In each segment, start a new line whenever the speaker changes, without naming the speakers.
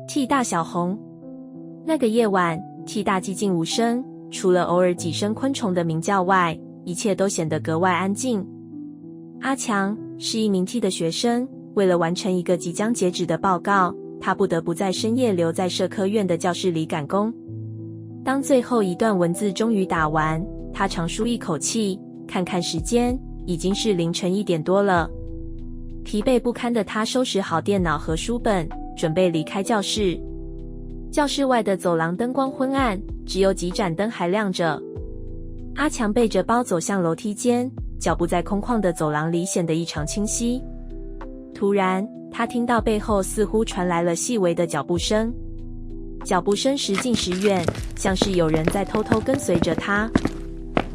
T 大小红。那个夜晚 ，T 大寂静无声，除了偶尔几声昆虫的鸣叫外，一切都显得格外安静。阿强是一名 T 的学生，为了完成一个即将截止的报告，他不得不在深夜留在社科院的教室里赶工。当最后一段文字终于打完，他长舒一口气，看看时间，已经是凌晨1点多了。疲惫不堪的他收拾好电脑和书本，准备离开教室。教室外的走廊灯光昏暗，只有几盏灯还亮着。阿强背着包走向楼梯间，脚步在空旷的走廊里显得异常清晰。突然，他听到背后似乎传来了细微的脚步声，脚步声时近时远，像是有人在偷偷跟随着他。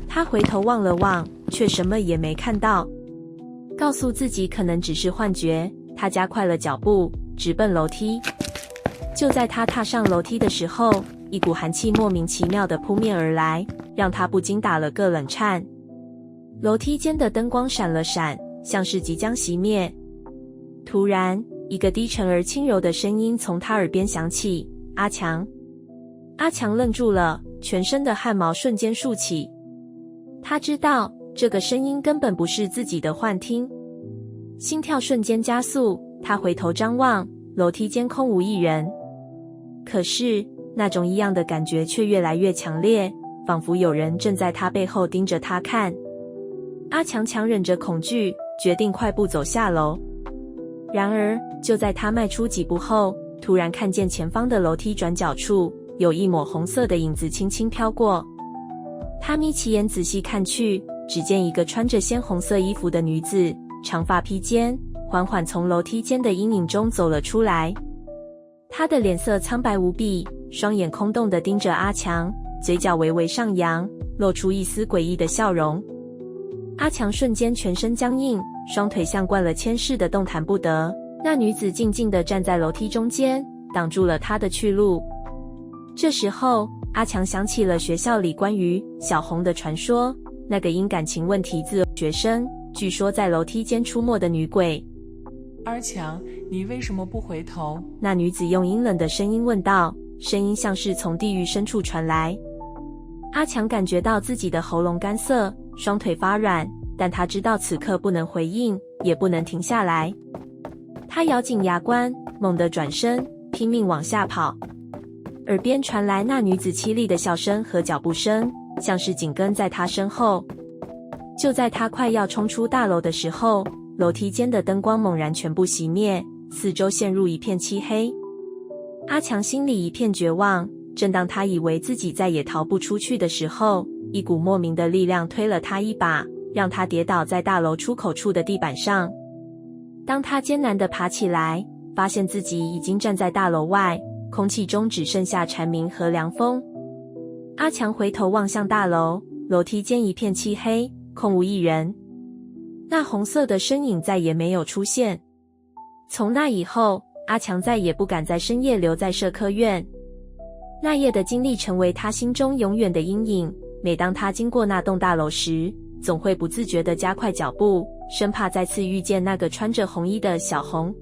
他回头望了望，却什么也没看到。告诉自己可能只是幻觉，他加快了脚步，直奔楼梯。就在他踏上楼梯的时候，一股寒气莫名其妙地扑面而来，让他不禁打了个冷颤。楼梯间的灯光闪了闪，像是即将熄灭。突然，一个低沉而轻柔的声音从他耳边响起：“阿强。”阿强愣住了，全身的汗毛瞬间竖起。他知道这个声音根本不是自己的幻听，心跳瞬间加速。他回头张望，楼梯间空无一人。可是那种异样的感觉却越来越强烈，仿佛有人正在他背后盯着他看。阿强强忍着恐惧，决定快步走下楼。然而就在他迈出几步后，突然看见前方的楼梯转角处有一抹红色的影子轻轻飘过。他眯起眼仔细看去，只见一个穿着鲜红色衣服的女子，长发披肩，缓缓从楼梯间的阴影中走了出来。她的脸色苍白无比，双眼空洞地盯着阿强，嘴角微微上扬，露出一丝诡异的笑容。阿强瞬间全身僵硬，双腿像灌了铅似的动弹不得。那女子静静地站在楼梯中间，挡住了他的去路。这时候，阿强想起了学校里关于小红的传说，那个因感情问题自由学生，据说在楼梯间出没的女鬼。
阿强，你为什么不回头？
那女子用阴冷的声音问道，声音像是从地狱深处传来。阿强感觉到自己的喉咙干涩，双腿发软，但他知道此刻不能回应，也不能停下来。他咬紧牙关，猛地转身，拼命往下跑。耳边传来那女子凄厉的笑声和脚步声，像是紧跟在他身后。就在他快要冲出大楼的时候，楼梯间的灯光猛然全部熄灭，四周陷入一片漆黑。阿强心里一片绝望，正当他以为自己再也逃不出去的时候，一股莫名的力量推了他一把，让他跌倒在大楼出口处的地板上。当他艰难地爬起来，发现自己已经站在大楼外，空气中只剩下蝉鸣和凉风。阿强回头望向大楼，楼梯间一片漆黑，空无一人。那红色的身影再也没有出现。从那以后，阿强再也不敢在深夜留在社科院。那夜的经历成为他心中永远的阴影，每当他经过那栋大楼时，总会不自觉地加快脚步，生怕再次遇见那个穿着红衣的小红。